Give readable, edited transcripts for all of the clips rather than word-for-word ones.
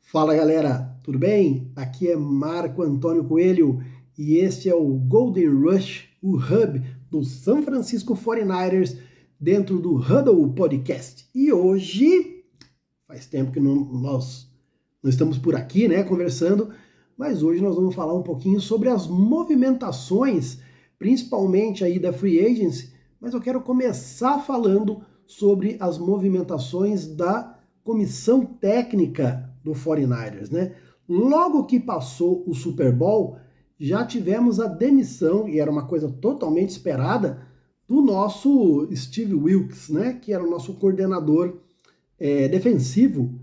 Fala galera, tudo bem? Aqui é Marco Antônio Coelho e este é o Golden Rush, o hub do San Francisco 49ers dentro do Huddle Podcast. E hoje, faz tempo que nós não estamos por aqui, né, conversando, mas hoje nós vamos falar um pouquinho sobre as movimentações, principalmente aí da Free Agency, mas eu quero começar falando sobre as movimentações da comissão técnica do 49ers, né? Logo que passou o Super Bowl, já tivemos a demissão, e era uma coisa totalmente esperada, do nosso Steve Wilkes, né? Que era o nosso coordenador defensivo,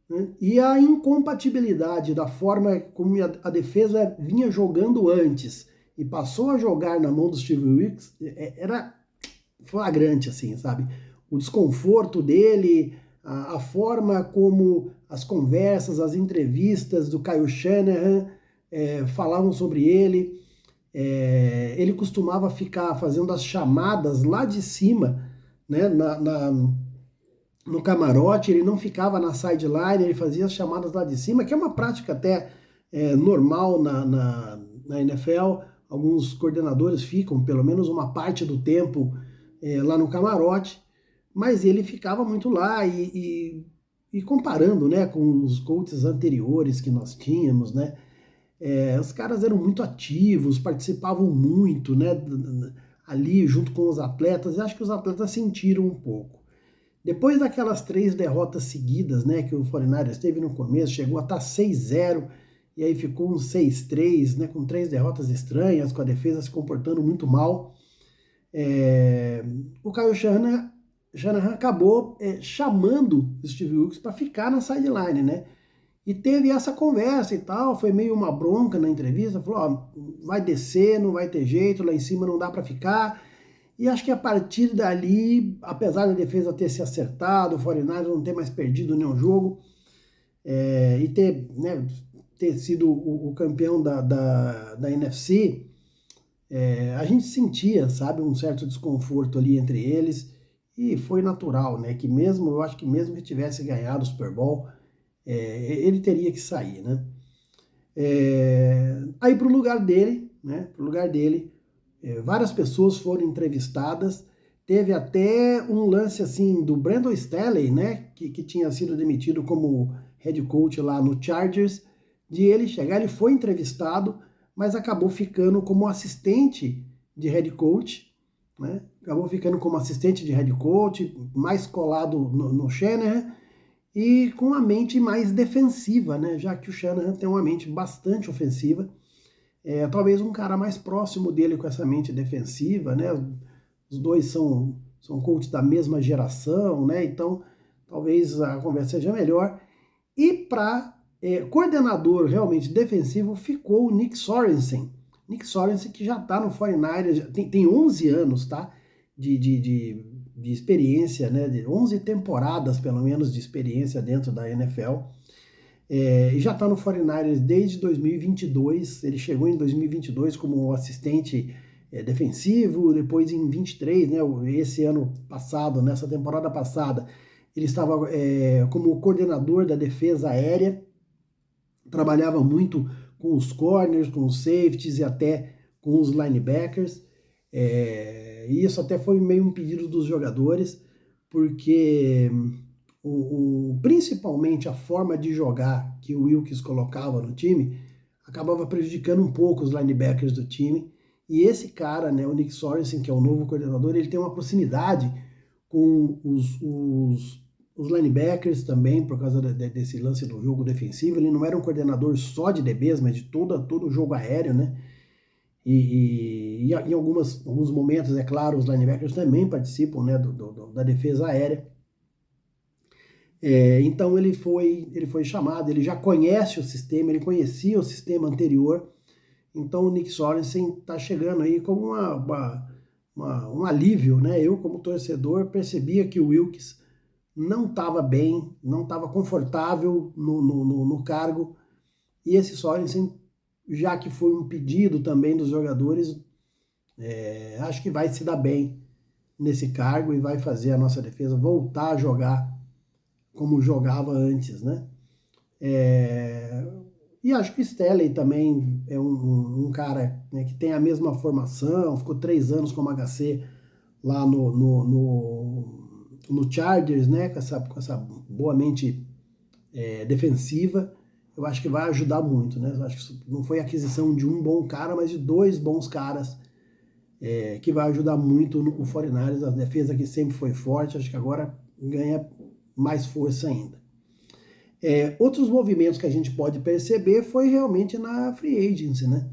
né? E a incompatibilidade da forma como a defesa vinha jogando antes e passou a jogar na mão do Steve Wilkes era flagrante, assim, sabe? O desconforto dele, a forma como as conversas, as entrevistas do Kyle Shanahan falavam sobre ele. Ele costumava ficar fazendo as chamadas lá de cima, né, no camarote, ele não ficava na sideline, ele fazia as chamadas lá de cima, que é uma prática até normal na NFL. Alguns coordenadores ficam pelo menos uma parte do tempo lá no camarote, mas ele ficava muito lá e comparando, né, com os coaches anteriores que nós tínhamos, né, os caras eram muito ativos, participavam muito, né, ali junto com os atletas, e acho que os atletas sentiram um pouco. Depois daquelas 3 derrotas seguidas, né, que o 49ers teve no começo, chegou a estar 6-0, e aí ficou um 6-3, né, com 3 derrotas estranhas, com a defesa se comportando muito mal. O Kyle Shanahan acabou chamando o Steve Wilkes para ficar na sideline, né? E teve essa conversa e tal, foi meio uma bronca na entrevista, falou, ó, vai descer, não vai ter jeito, lá em cima não dá para ficar. E acho que a partir dali, apesar da defesa ter se acertado, o 49ers não ter mais perdido nenhum jogo, e ter sido o campeão da NFC, a gente sentia, sabe, um certo desconforto ali entre eles, e foi natural, né, que mesmo, eu acho que mesmo que tivesse ganhado o Super Bowl, ele teria que sair, né. Aí pro lugar dele, né, várias pessoas foram entrevistadas, teve até um lance assim do Brandon Staley, né, que tinha sido demitido como head coach lá no Chargers, de ele chegar, ele foi entrevistado, mas acabou ficando como assistente de head coach, né, acabou ficando como assistente de head coach, mais colado no Shanahan, e com a mente mais defensiva, né, já que o Shanahan tem uma mente bastante ofensiva, talvez um cara mais próximo dele com essa mente defensiva, né? Os dois são coaches da mesma geração, né? Então talvez a conversa seja melhor. E para coordenador realmente defensivo ficou o Nick Sorensen. Nick Sorensen que já está no 49ers, tem 11 anos, tá? De experiência, né? De 11 temporadas pelo menos de experiência dentro da NFL. E já está no 49ers desde 2022, ele chegou em 2022 como assistente defensivo, depois em 23, né, esse ano passado, nessa temporada passada, ele estava como coordenador da defesa aérea, trabalhava muito com os corners, com os safeties e até com os linebackers, e isso até foi meio um pedido dos jogadores, porque principalmente a forma de jogar que o Wilkes colocava no time acabava prejudicando um pouco os linebackers do time. E esse cara, né, o Nick Sorensen, que é o novo coordenador, ele tem uma proximidade com os linebackers também, por causa desse lance do jogo defensivo. Ele não era um coordenador só de DBs, mas de todo o jogo aéreo, né? E em alguns momentos, é claro, os linebackers também participam, né, da defesa aérea. Então ele foi chamado, ele já conhece o sistema, ele conhecia o sistema anterior, então o Nick Sorensen está chegando aí como um alívio, né? Eu, como torcedor, percebia que o Wilkes não estava bem, não estava confortável no cargo, e esse Sorensen, já que foi um pedido também dos jogadores, acho que vai se dar bem nesse cargo e vai fazer a nossa defesa voltar a jogar como jogava antes, né? E acho que o Stelly também é um cara, né, que tem a mesma formação, ficou 3 anos como HC lá no Chargers, né, com essa boa mente defensiva. Eu acho que vai ajudar muito, né? Eu acho que isso não foi a aquisição de um bom cara, mas de 2 bons caras, que vai ajudar muito o 49ers. A defesa que sempre foi forte, acho que agora ganha mais força ainda. Outros movimentos que a gente pode perceber foi realmente na free agency, né?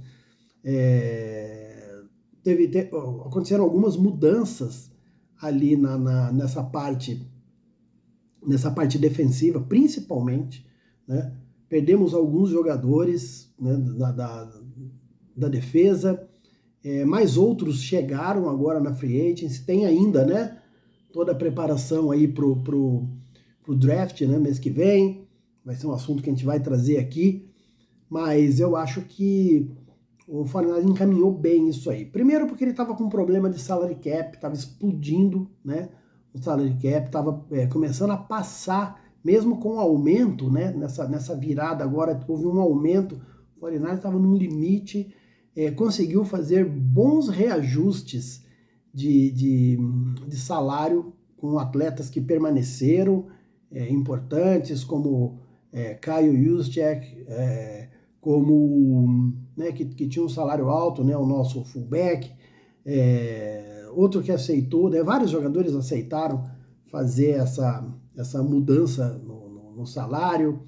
Aconteceram algumas mudanças ali nessa parte defensiva, principalmente, né? Perdemos alguns jogadores, né, da defesa, mas outros chegaram agora na free agency. Tem ainda, né, toda a preparação aí pro draft, né, mês que vem. Vai ser um assunto que a gente vai trazer aqui, mas eu acho que o 49ers encaminhou bem isso aí. Primeiro porque ele estava com um problema de salary cap, estava explodindo, né? O salary cap estava começando a passar, mesmo com o aumento, né? Nessa virada agora houve um aumento, o 49ers estava num limite, conseguiu fazer bons reajustes de salário com atletas que permaneceram, importantes, como Kyle Juszczyk, como, né, que tinha um salário alto, né, o nosso fullback, outro que aceitou, né, vários jogadores aceitaram fazer essa mudança no salário,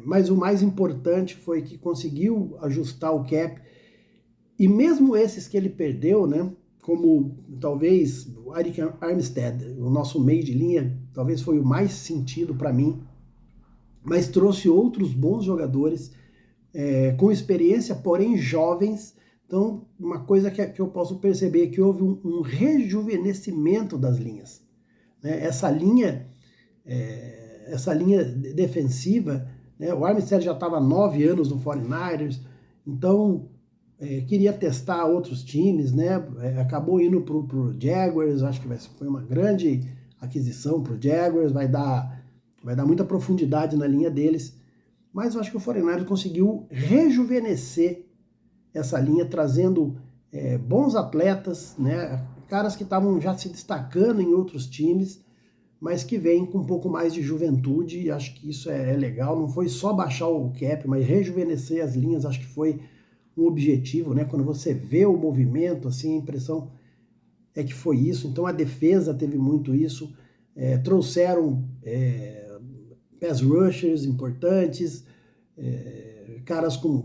mas o mais importante foi que conseguiu ajustar o cap, e mesmo esses que ele perdeu, né, como talvez o Eric Armstead, o nosso meio de linha, talvez foi o mais sentido para mim, mas trouxe outros bons jogadores com experiência, porém jovens. Então, uma coisa que eu posso perceber é que houve um rejuvenescimento das linhas, né? Essa linha defensiva, né? O Armstead já estava há 9 anos no 49ers, então queria testar outros times, né? Acabou indo para o Jaguars. Acho que foi uma grande aquisição para o Jaguars, vai dar muita profundidade na linha deles, mas eu acho que o 49ers conseguiu rejuvenescer essa linha, trazendo bons atletas, né, caras que estavam já se destacando em outros times, mas que vêm com um pouco mais de juventude, e acho que isso é legal. Não foi só baixar o cap, mas rejuvenescer as linhas, acho que foi um objetivo, né? Quando você vê o movimento, assim, a impressão é que foi isso. Então a defesa teve muito isso, trouxeram pass rushers importantes, caras com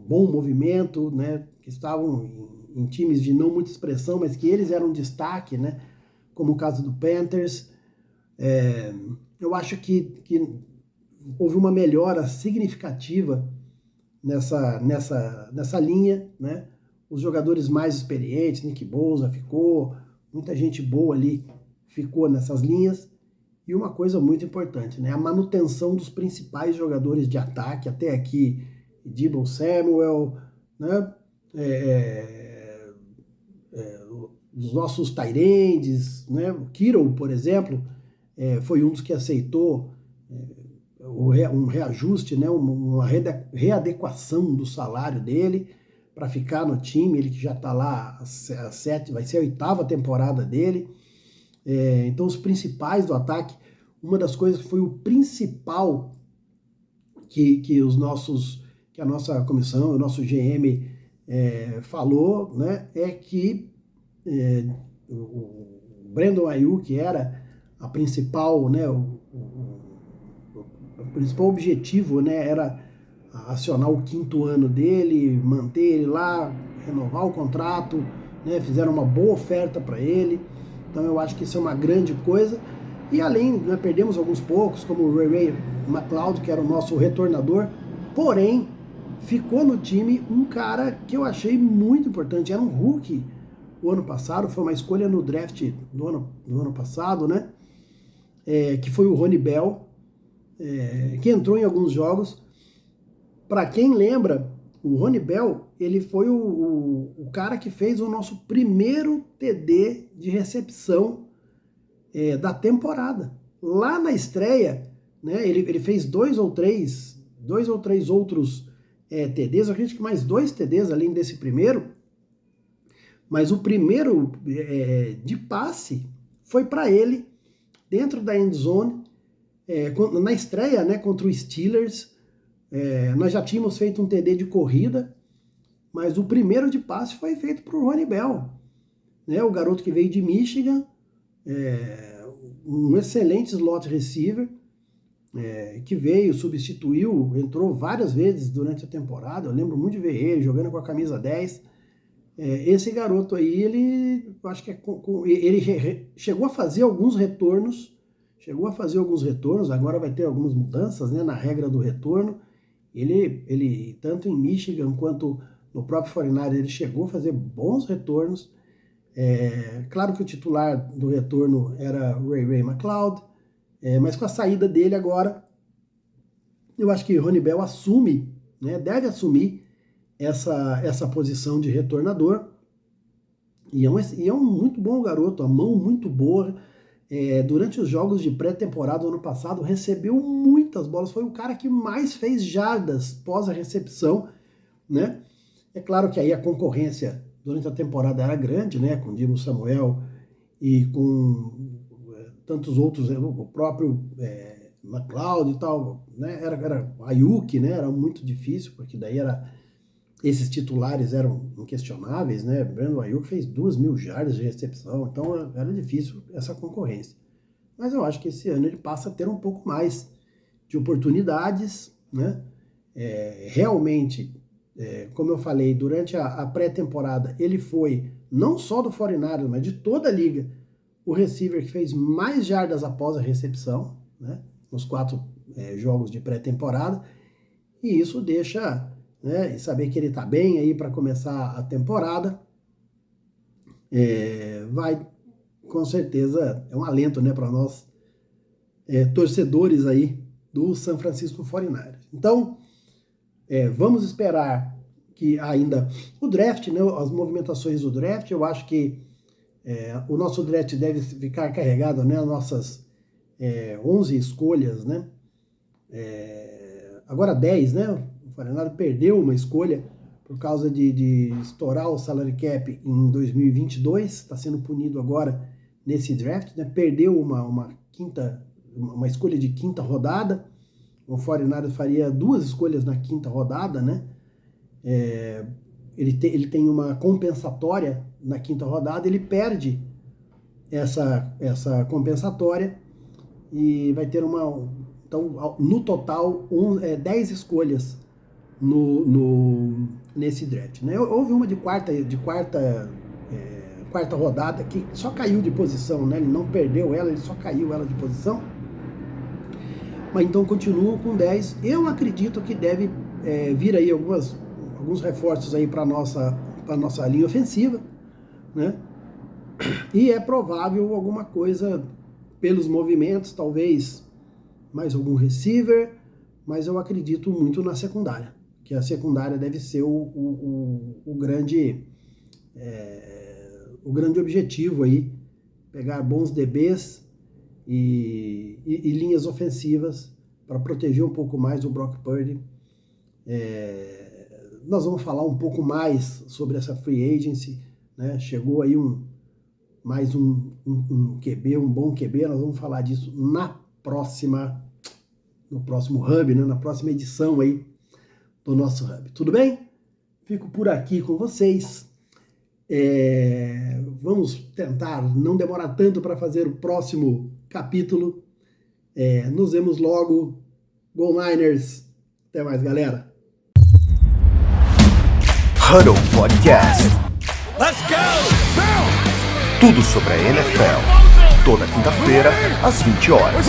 bom movimento, né, que estavam em times de não muita expressão, mas que eles eram destaque, né, como o caso do Panthers. Eu acho que houve uma melhora significativa nessa linha, né? Os jogadores mais experientes, Nick Bosa ficou, muita gente boa ali ficou nessas linhas. E uma coisa muito importante, né? A manutenção dos principais jogadores de ataque, até aqui, Deebo Samuel, né? Os nossos tight ends, né? O Kittle, por exemplo, foi um dos que aceitou um reajuste, né? Uma readequação do salário dele para ficar no time. Ele que já está lá vai ser a 8ª temporada dele. Então os principais do ataque, uma das coisas que foi o principal que a nossa comissão, o nosso GM falou, né, é que o Brandon Aiyuk, que era a principal, né, o principal objetivo, né, era acionar o 5º ano dele, manter ele lá, renovar o contrato, né, fizeram uma boa oferta para ele. Então eu acho que isso é uma grande coisa. E além, né, perdemos alguns poucos, como o Ray McLeod, que era o nosso retornador, porém ficou no time um cara que eu achei muito importante. Era um rookie o ano passado, foi uma escolha no draft do ano passado, né? Que foi o Ronnie Bell, que entrou em alguns jogos. Para quem lembra, o Ronnie Bell, ele foi o cara que fez o nosso primeiro TD de recepção da temporada. Lá na estreia, né? Ele fez dois ou três outros TDs, eu acredito que mais 2 TDs além desse primeiro, mas o primeiro de passe foi para ele, dentro da end zone, na estreia, né, contra o Steelers. Nós já tínhamos feito um TD de corrida, mas o primeiro de passe foi feito para o Ronnie Bell, né, o garoto que veio de Michigan, um excelente slot receiver, que veio, substituiu, entrou várias vezes durante a temporada. Eu lembro muito de ver ele jogando com a camisa 10. Esse garoto aí, ele acho que ele chegou a fazer alguns retornos, agora vai ter algumas mudanças, né, na regra do retorno. Ele tanto em Michigan quanto no próprio 49ers, ele chegou a fazer bons retornos. Claro que o titular do retorno era Ray McCloud, mas com a saída dele agora, eu acho que Ronnie Bell assume, né, deve assumir essa posição de retornador, e é um muito bom garoto, a mão muito boa. Durante os jogos de pré-temporada do ano passado, recebeu muitas bolas, foi o cara que mais fez jardas pós a recepção, né? É claro que aí a concorrência durante a temporada era grande, né, com Deebo Samuel e com tantos outros, o próprio McLeod e tal, né, era Ayuk, né, era muito difícil, porque daí esses titulares eram inquestionáveis, né, Brandon Ayuk fez 2.000 jardas de recepção, então era difícil essa concorrência. Mas eu acho que esse ano ele passa a ter um pouco mais de oportunidades, né, realmente, como eu falei, durante a pré-temporada, ele foi, não só do 49ers, mas de toda a liga, o receiver que fez mais jardas após a recepção, né, nos 4 jogos de pré-temporada, e isso deixa, né, e saber que ele está bem aí para começar a temporada, vai, com certeza, é um alento, né, para nós, torcedores aí do San Francisco 49ers. Então, vamos esperar que ainda o draft, né, as movimentações do draft, eu acho que o nosso draft deve ficar carregado, né, as nossas 11 escolhas, né, agora 10, né, o 49ers perdeu uma escolha por causa de estourar o salary cap em 2022, está sendo punido agora nesse draft, né, perdeu uma escolha de quinta rodada. O 49ers faria 2 escolhas na quinta rodada, né? Ele tem uma compensatória na quinta rodada, ele perde essa compensatória e vai ter então, no total, 10 escolhas nesse draft, né? Houve uma de quarta rodada que só caiu de posição, né? Ele não perdeu ela, ele só caiu ela de posição. Mas então continuam com 10. Eu acredito que deve vir aí alguns reforços aí para nossa linha ofensiva, né? E é provável alguma coisa pelos movimentos, talvez mais algum receiver, mas eu acredito muito na secundária, que a secundária deve ser o grande objetivo aí, pegar bons DBs e linhas ofensivas para proteger um pouco mais o Brock Purdy. Nós vamos falar um pouco mais sobre essa free agency, né? Chegou aí mais um QB, um bom QB, nós vamos falar disso no próximo Hub, né? Na próxima edição aí do nosso Hub. Tudo bem? Fico por aqui com vocês. Vamos tentar não demorar tanto para fazer o próximo capítulo. Nos vemos logo. Go Niners! Até mais, galera! Huddle Podcast. Let's go! Tudo sobre a NFL. Toda quinta-feira, às 20 horas.